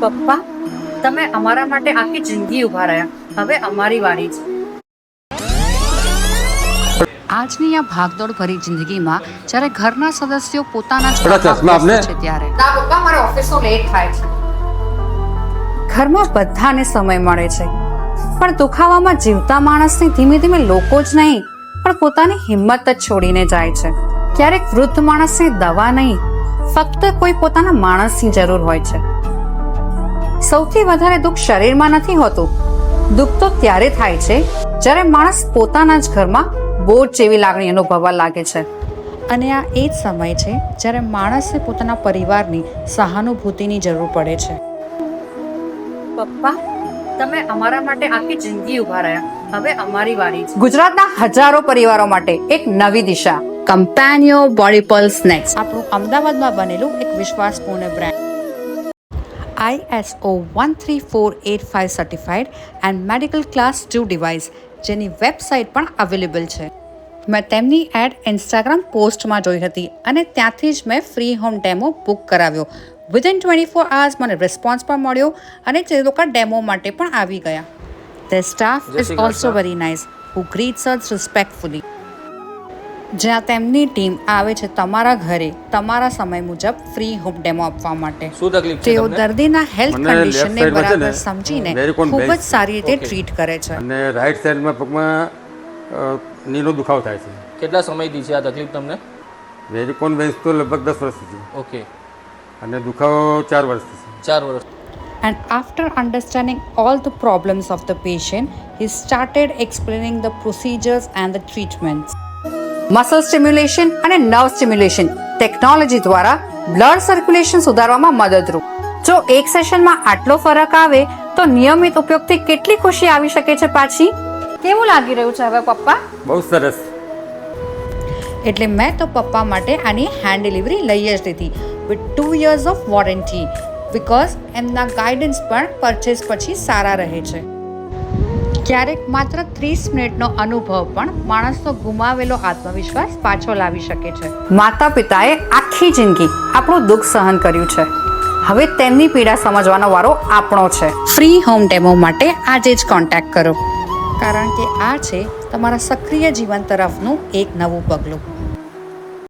પપ્પા, તમે અમારા માટે આખી જિંદગી ઉભા રહ્યા. હવે અમારી વારી છે. આજની આ ભાગદોડ ભરી જિંદગીમાં જ્યારે ઘરના સદસ્યો પોતાના જ થોડા ચશ્મા આપને. છે ત્યારે ના પપ્પા, મારે ઓફિસનો લેટ થાય છે. ઘરમાં બધાને સમય મળે છે, પણ દુખાવામાં જીવતા માણસને ધીમે ધીમે લોકો જ નહીં પણ પોતાની હિંમત જ છોડીને જાય છે. ક્યારેક વૃદ્ધ માણસને દવા નહીં, ફક્ત કોઈ પોતાના માણસની જરૂર હોય છે. સૌથી વધારે દુઃખ શરીરમાં નથી હોતું. દુઃખ તો ત્યારે થાય છે જ્યારે માણસ પોતાના જ ઘરમાં બોજ જેવી લાગણી અનુભવવા લાગે છે. અને આ એ જ સમય છે જ્યારે માણસને પોતાના પરિવારની સહાનુભૂતિની જરૂર પડે છે. પપ્પા, તમે અમારા માટે આખી જિંદગી ઉભા રહ્યા. હવે અમારી વારી છે. ગુજરાતના હજારો પરિવારો માટે એક નવી દિશા, કમ્પેનિયો બોડી પલ્સ નેક્સ્ટ, આપણું અમદાવાદમાં બનેલું એક વિશ્વાસપૂર્ણ brand, ISO 13485 certified and medical class 2 device, જેની વેબસાઇટ પણ અવેલેબલ છે. મેં તેમની એડ ઇન્સ્ટાગ્રામ પોસ્ટમાં જોઈ હતી અને ત્યાંથી જ મેં ફ્રી હોમ ડેમો બુક કરાવ્યો. વિધિન 24 hours મને રિસ્પોન્સ પણ મળ્યો અને તે લોકો ડેમો માટે પણ આવી ગયા. The staff is also very nice, who greets us respectfully. જ્યાં તેમની ટીમ આવે છે તમારા ઘરે તમારા સમય મુજબ ફ્રી હોમ ડેમો આપવા માટે. શું તકલીફ છે તેઓ તમને? દર્દીના હેલ્થ મને left કન્ડિશનને side માં છે બરાબર ને, સમજીને વેરિકોન ખૂબ જ veins. સારી રીતે Okay. ટ્રીટ કરે છે. અને રાઈટ સાઈડમાં પગમાં નીનો દુખાવો થાય છે. કેટલા સમયથી છે આ તકલીફ તમને? વેરિકોન વેન્સ તો લગભગ 10 વર્ષથી છે ઓકે, અને દુખાવો 4 વર્ષથી છે. 4 વર્ષ. And after understanding all the problems of the patient, he started explaining the procedures and the treatments. Muscle stimulation અને નર્વ સ્ટિમ્યુલેશન ટેકનોલોજી દ્વારા બ્લડ સર્ક્યુલેશન સુધારવામાં મદદરૂપ. જો એક સેશનમાં આટલો ફરક આવે તો નિયમિત ઉપયોગથી કેટલી ખુશી આવી શકે છે પાછી. કેવું લાગી રહ્યું છે હવે પપ્પા? બહુ સરસ. એટલે મેં તો પપ્પા માટે આની હેન્ડ ડિલિવરી લઈ જ લીધી with 2 years of warranty, because એમના ગાઈડન્સ પણ પરચેસ પછી સારા રહે છે. ક્યારેક માત્ર 30 મિનિટનો અનુભવ પણ માણસનો ગુમાવેલો આત્મવિશ્વાસ પાછો લાવી શકે છે. માતા પિતાએ આખી જિંદગી આપણું દુઃખ સહન કર્યું છે. હવે તેમની પીડા સમજવાનો વારો આપણો છે. ફ્રી હોમ ડેમો માટે આજે જ કોન્ટેક્ટ કરો, કારણ કે આ છે તમારા સક્રિય જીવન તરફનું એક નવું પગલું.